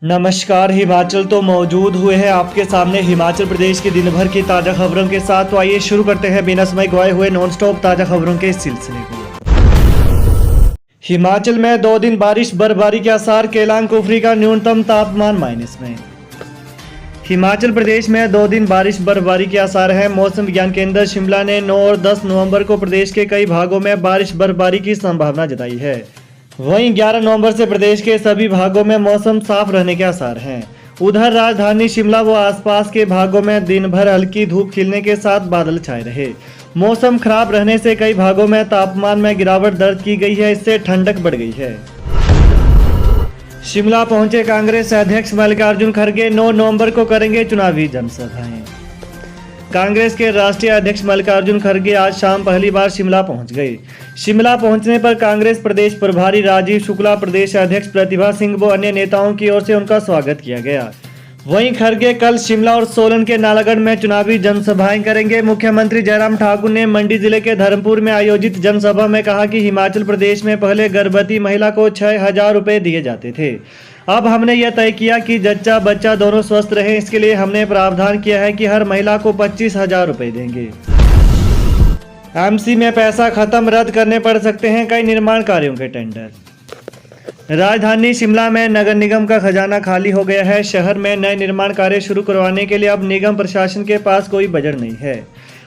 नमस्कार। हिमाचल तो मौजूद हुए हैं आपके सामने हिमाचल प्रदेश की दिन भर की ताज़ा खबरों के साथ। तो आइए शुरू करते हैं बिना समय गवाए हुए नॉन स्टॉप ताज़ा खबरों के सिलसिले को। हिमाचल में 2 दिन बारिश बर्फबारी के आसार। केलांग कुफरी का न्यूनतम तापमान माइनस में। हिमाचल प्रदेश में 2 दिन बारिश बर्फबारी के आसार हैं। मौसम विज्ञान केंद्र शिमला ने 9 और 10 नवंबर को प्रदेश के कई भागों में बारिश बर्फबारी की संभावना जताई है। वहीं 11 नवंबर से प्रदेश के सभी भागों में मौसम साफ रहने के आसार हैं। उधर राजधानी शिमला व आसपास के भागों में दिन भर हल्की धूप खिलने के साथ बादल छाए रहे। मौसम खराब रहने से कई भागों में तापमान में गिरावट दर्ज की गई है। इससे ठंडक बढ़ गई है। शिमला पहुंचे कांग्रेस अध्यक्ष मल्लिकार्जुन खड़गे। 9 नवंबर को करेंगे चुनावी जनसभाएं। कांग्रेस के राष्ट्रीय अध्यक्ष मल्लिकार्जुन खड़गे आज शाम पहली बार शिमला पहुंच गए। शिमला पहुंचने पर कांग्रेस प्रदेश प्रभारी राजीव शुक्ला, प्रदेश अध्यक्ष प्रतिभा सिंह व अन्य नेताओं की ओर से उनका स्वागत किया गया। वहीं खड़गे कल शिमला और सोलन के नालागढ़ में चुनावी जनसभाएं करेंगे। मुख्यमंत्री जयराम ठाकुर ने मंडी जिले के धर्मपुर में आयोजित जनसभा में कहा कि हिमाचल प्रदेश में पहले गर्भवती महिला को 6,000 रुपये दिए जाते थे। अब हमने यह तय किया कि जच्चा बच्चा दोनों स्वस्थ रहें। इसके लिए हमने प्रावधान किया है कि हर महिला को 25,000 रुपये देंगे। एमसी में पैसा खत्म, रद्द करने पड़ सकते हैं कई निर्माण कार्यों के टेंडर। राजधानी शिमला में नगर निगम का खजाना खाली हो गया है। शहर में नए निर्माण कार्य शुरू करवाने के लिए अब निगम प्रशासन के पास कोई बजट नहीं है।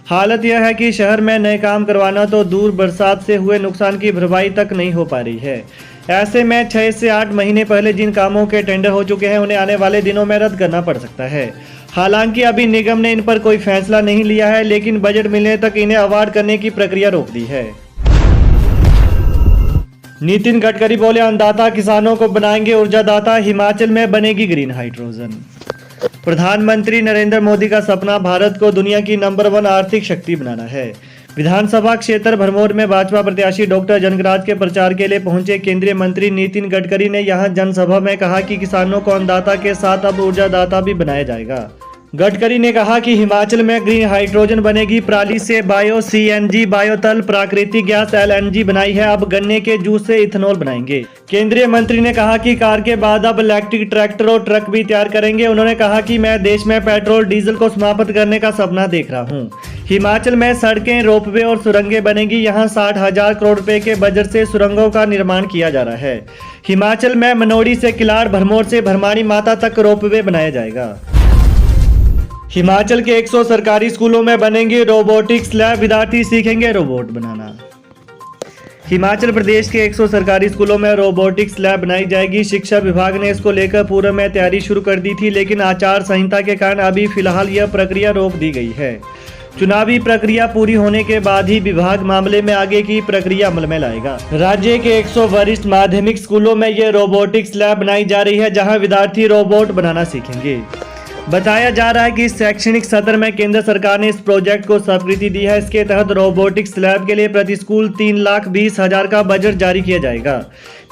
हालत यह है कि शहर में नए काम करवाना तो दूर, बरसात से हुए नुकसान की भरपाई तक नहीं हो पा रही है। ऐसे में 6 से 8 महीने पहले जिन कामों के टेंडर हो चुके हैं उन्हें आने वाले दिनों में रद्द करना पड़ सकता है। हालांकि अभी निगम ने इन पर कोई फैसला नहीं लिया है, लेकिन बजट मिलने तक इन्हें अवार्ड करने की प्रक्रिया रोक दी है। नितिन गडकरी बोले, अन्नदाता किसानों को बनाएंगे ऊर्जादाता। हिमाचल में बनेगी ग्रीन हाइड्रोजन। प्रधानमंत्री नरेंद्र मोदी का सपना भारत को दुनिया की नंबर 1 आर्थिक शक्ति बनाना है। विधानसभा क्षेत्र भरमौर में भाजपा प्रत्याशी डॉक्टर जनकराज के प्रचार के लिए पहुंचे केंद्रीय मंत्री नितिन गडकरी ने यहां जनसभा में कहा कि किसानों को अन्नदाता के साथ अब ऊर्जादाता भी बनाया जाएगा। गडकरी ने कहा कि हिमाचल में ग्रीन हाइड्रोजन बनेगी। पराली से बायो सीएनजी, बायोतल, प्राकृतिक गैस एलएनजी बनाई है। अब गन्ने के जूस से इथेनॉल बनाएंगे। केंद्रीय मंत्री ने कहा कि कार के बाद अब इलेक्ट्रिक ट्रैक्टर और ट्रक भी तैयार करेंगे। उन्होंने कहा कि मैं देश में पेट्रोल डीजल को समाप्त करने का सपना देख रहा हूं। हिमाचल में सड़कें, रोपवे और सुरंगें बनेगी। यहां 60,000 करोड़ रुपए के बजट से सुरंगों का निर्माण किया जा रहा है। हिमाचल में मनोड़ी से किलाड़, भरमौर से भरमाणी माता तक रोपवे बनाया जाएगा। हिमाचल के 100 सरकारी स्कूलों में बनेंगे रोबोटिक्स लैब। विद्यार्थी सीखेंगे रोबोट बनाना। हिमाचल प्रदेश के 100 सरकारी स्कूलों में रोबोटिक्स लैब बनाई जाएगी। शिक्षा विभाग ने इसको लेकर पूर्व में तैयारी शुरू कर दी थी, लेकिन आचार संहिता के कारण अभी फिलहाल यह प्रक्रिया रोक दी गई है। चुनावी प्रक्रिया पूरी होने के बाद ही विभाग मामले में आगे की प्रक्रिया अमल में लाएगा। राज्य के 100 वरिष्ठ माध्यमिक स्कूलों में यह रोबोटिक्स लैब बनाई जा रही है, जहां विद्यार्थी रोबोट बनाना सीखेंगे। बताया जा रहा है कि इस शैक्षणिक सत्र में केंद्र सरकार ने इस प्रोजेक्ट को स्वीकृति दी है। इसके तहत रोबोटिक्स लैब के लिए प्रति स्कूल 3,20,000 का बजट जारी किया जाएगा।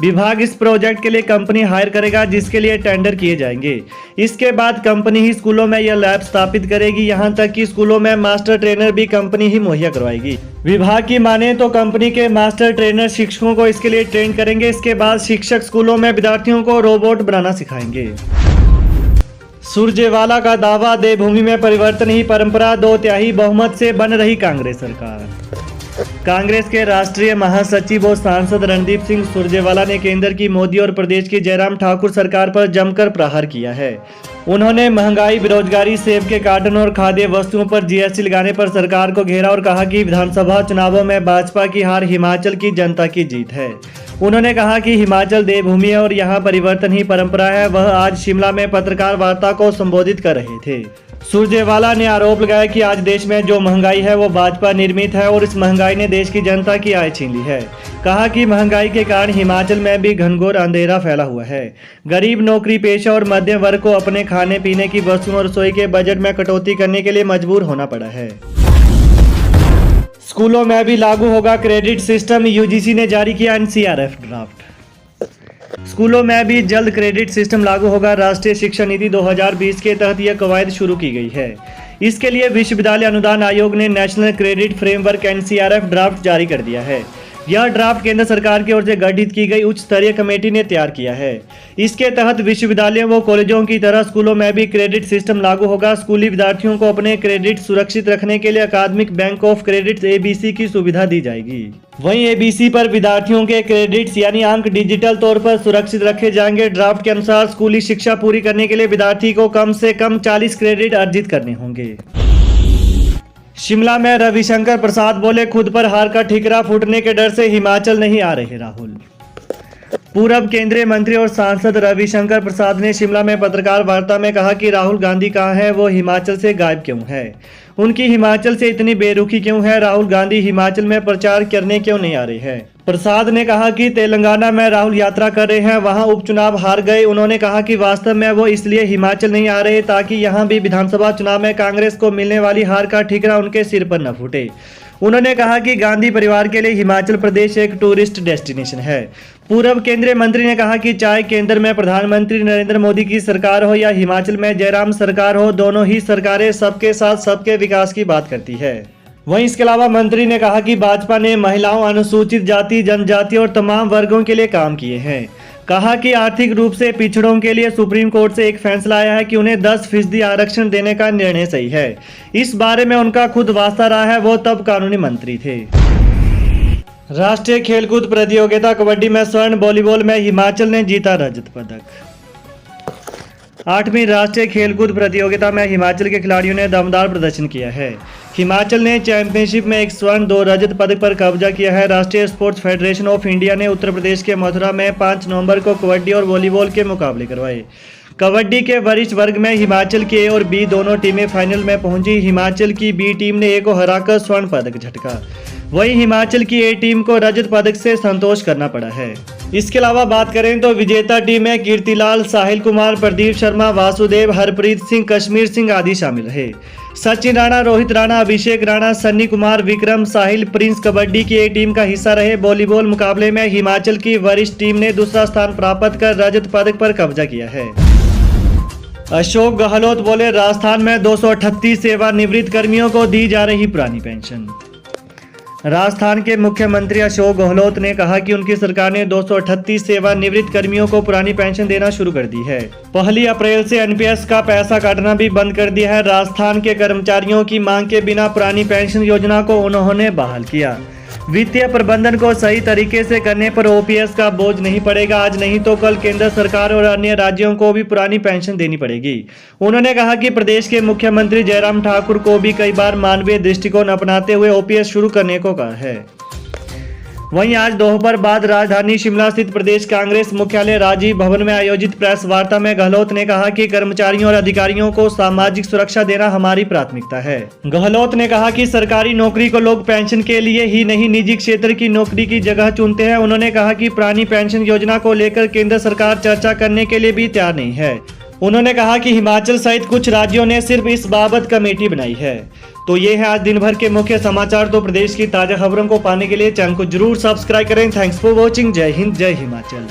विभाग इस प्रोजेक्ट के लिए कंपनी हायर करेगा, जिसके लिए टेंडर किए जाएंगे। इसके बाद कंपनी ही स्कूलों में यह लैब स्थापित करेगी। यहां तक कि स्कूलों में मास्टर ट्रेनर भी कंपनी ही मुहैया करवाएगी। विभाग की माने तो कंपनी के मास्टर ट्रेनर शिक्षकों को इसके लिए ट्रेन करेंगे। इसके बाद शिक्षक स्कूलों में विद्यार्थियों को रोबोट बनाना सिखाएंगे। सुरजेवाला का दावा, देवभूमि में परिवर्तन ही परंपरा। 2/3 बहुमत से बन रही कांग्रेस सरकार। कांग्रेस के राष्ट्रीय महासचिव और सांसद रणदीप सिंह सुरजेवाला ने केंद्र की मोदी और प्रदेश की जयराम ठाकुर सरकार पर जमकर प्रहार किया है। उन्होंने महंगाई, बेरोजगारी, सेब के कार्टन और खाद्य वस्तुओं पर जीएसटी लगाने पर सरकार को घेरा और कहा कि विधानसभा चुनावों में भाजपा की हार हिमाचल की जनता की जीत है। उन्होंने कहा कि हिमाचल देवभूमि है और यहाँ परिवर्तन ही परंपरा है। वह आज शिमला में पत्रकार वार्ता को संबोधित कर रहे थे। सुरजेवाला ने आरोप लगाया कि आज देश में जो महंगाई है वो भाजपा निर्मित है और इस महंगाई ने देश की जनता की आय छीन ली है। कहा कि महंगाई के कारण हिमाचल में भी घनघोर अंधेरा फैला हुआ है। गरीब, नौकरी पेशा और मध्यम वर्ग को अपने खाने पीने की वस्तुओं और रसोई के बजट में कटौती करने के लिए मजबूर होना पड़ा है। स्कूलों में भी लागू होगा क्रेडिट सिस्टम। यूजीसी ने जारी किया एनसीआरएफ ड्राफ्ट। स्कूलों में भी जल्द क्रेडिट सिस्टम लागू होगा। राष्ट्रीय शिक्षा नीति 2020 के तहत यह कवायद शुरू की गई है। इसके लिए विश्वविद्यालय अनुदान आयोग ने national credit framework NCRF draft जारी कर दिया है। यह ड्राफ्ट केंद्र सरकार की ओर से गठित की गई उच्च स्तरीय कमेटी ने तैयार किया है। इसके तहत विश्वविद्यालयों व कॉलेजों की तरह स्कूलों में भी क्रेडिट सिस्टम लागू होगा। स्कूली विद्यार्थियों को अपने क्रेडिट सुरक्षित रखने के लिए अकादमिक बैंक ऑफ क्रेडिट ABC की सुविधा दी जाएगी। वहीं ABC पर विद्यार्थियों के क्रेडिट्स यानी अंक डिजिटल तौर पर सुरक्षित रखे जाएंगे। ड्राफ्ट के अनुसार स्कूली शिक्षा पूरी करने के लिए विद्यार्थी को कम से कम 40 क्रेडिट अर्जित करने होंगे। शिमला में रविशंकर प्रसाद बोले, खुद पर हार का ठिकरा फूटने के डर से हिमाचल नहीं आ रहे राहुल। पूर्व केंद्रीय मंत्री और सांसद रविशंकर प्रसाद ने शिमला में पत्रकार वार्ता में कहा कि राहुल गांधी कहाँ है, वो हिमाचल से गायब क्यों है, उनकी हिमाचल से इतनी बेरुखी क्यों है, राहुल गांधी हिमाचल में प्रचार करने क्यों नहीं आ रहे हैं। प्रसाद ने कहा कि तेलंगाना में राहुल यात्रा कर रहे हैं, वहां उपचुनाव हार गए। उन्होंने कहा कि वास्तव में वो इसलिए हिमाचल नहीं आ रहे ताकि यहां भी विधानसभा चुनाव में कांग्रेस को मिलने वाली हार का ठिकरा उनके सिर पर न फूटे। उन्होंने कहा कि गांधी परिवार के लिए हिमाचल प्रदेश एक टूरिस्ट डेस्टिनेशन है। पूर्व केंद्रीय मंत्री ने कहा कि चाहे केंद्र में प्रधानमंत्री नरेंद्र मोदी की सरकार हो या हिमाचल में जयराम सरकार हो, दोनों ही सरकारें सबके साथ सबके विकास की बात करती है। वहीं इसके अलावा मंत्री ने कहा कि भाजपा ने महिलाओं, अनुसूचित जाति, जनजाति और तमाम वर्गों के लिए काम किए हैं। कहा कि आर्थिक रूप से पिछड़ों के लिए सुप्रीम कोर्ट से एक फैसला आया है कि उन्हें 10% आरक्षण देने का निर्णय सही है। इस बारे में उनका खुद वास्ता रहा है, वो तब कानूनी मंत्री थे। राष्ट्रीय खेलकूद प्रतियोगिता कबड्डी में स्वर्ण, वॉलीबॉल में हिमाचल ने जीता रजत पदक। 8वीं राष्ट्रीय खेलकूद प्रतियोगिता में हिमाचल के खिलाड़ियों ने दमदार प्रदर्शन किया है। हिमाचल ने चैंपियनशिप में 1 स्वर्ण 2 रजत पदक पर कब्जा किया है। राष्ट्रीय स्पोर्ट्स फेडरेशन ऑफ इंडिया ने उत्तर प्रदेश के मथुरा में 5 नवंबर को कबड्डी और वॉलीबॉल के मुकाबले करवाए। कबड्डी के वरिष्ठ वर्ग में हिमाचल की A और B दोनों टीमें फाइनल में पहुंची। हिमाचल की B टीम ने A को हराकर स्वर्ण पदक झटका। वहीं हिमाचल की A टीम को रजत पदक से संतोष करना पड़ा है। इसके अलावा बात करें तो विजेता टीम में कीर्तिलाल, साहिल कुमार, प्रदीप शर्मा, वासुदेव, हरप्रीत सिंह, कश्मीर सिंह आदि शामिल रहे। सचिन राणा, रोहित राणा, अभिषेक राणा, सन्नी कुमार, विक्रम, साहिल, प्रिंस कबड्डी की A टीम का हिस्सा रहे। वॉलीबॉल मुकाबले में हिमाचल की वरिष्ठ टीम ने दूसरा स्थान प्राप्त कर रजत पदक पर कब्जा किया है। अशोक गहलोत बोले, राजस्थान में 238 सेवानिवृत्त कर्मियों को दी जा रही पुरानी पेंशन। राजस्थान के मुख्यमंत्री अशोक गहलोत ने कहा कि उनकी सरकार ने 238 सेवानिवृत्त कर्मियों को पुरानी पेंशन देना शुरू कर दी है। 1 अप्रैल से NPS का पैसा काटना भी बंद कर दिया है। राजस्थान के कर्मचारियों की मांग के बिना पुरानी पेंशन योजना को उन्होंने बहाल किया। वित्तीय प्रबंधन को सही तरीके से करने पर OPS का बोझ नहीं पड़ेगा। आज नहीं तो कल केंद्र सरकार और अन्य राज्यों को भी पुरानी पेंशन देनी पड़ेगी। उन्होंने कहा कि प्रदेश के मुख्यमंत्री जयराम ठाकुर को भी कई बार मानवीय दृष्टिकोण अपनाते हुए OPS शुरू करने को कहा है। वहीं आज दोपहर बाद राजधानी शिमला स्थित प्रदेश कांग्रेस मुख्यालय राजीव भवन में आयोजित प्रेस वार्ता में गहलोत ने कहा कि कर्मचारियों और अधिकारियों को सामाजिक सुरक्षा देना हमारी प्राथमिकता है। गहलोत ने कहा कि सरकारी नौकरी को लोग पेंशन के लिए ही नहीं, निजी क्षेत्र की नौकरी की जगह चुनते हैं। उन्होंने कहा कि पुरानी पेंशन योजना को लेकर केंद्र सरकार चर्चा करने के लिए भी तैयार नहीं है। उन्होंने कहा कि हिमाचल सहित कुछ राज्यों ने सिर्फ इस बाबत कमेटी बनाई है। तो ये है आज दिन भर के मुख्य समाचार। तो प्रदेश की ताजा खबरों को पाने के लिए चैनल को जरूर सब्सक्राइब करें। Thanks for watching. जय हिंद, जय हिमाचल।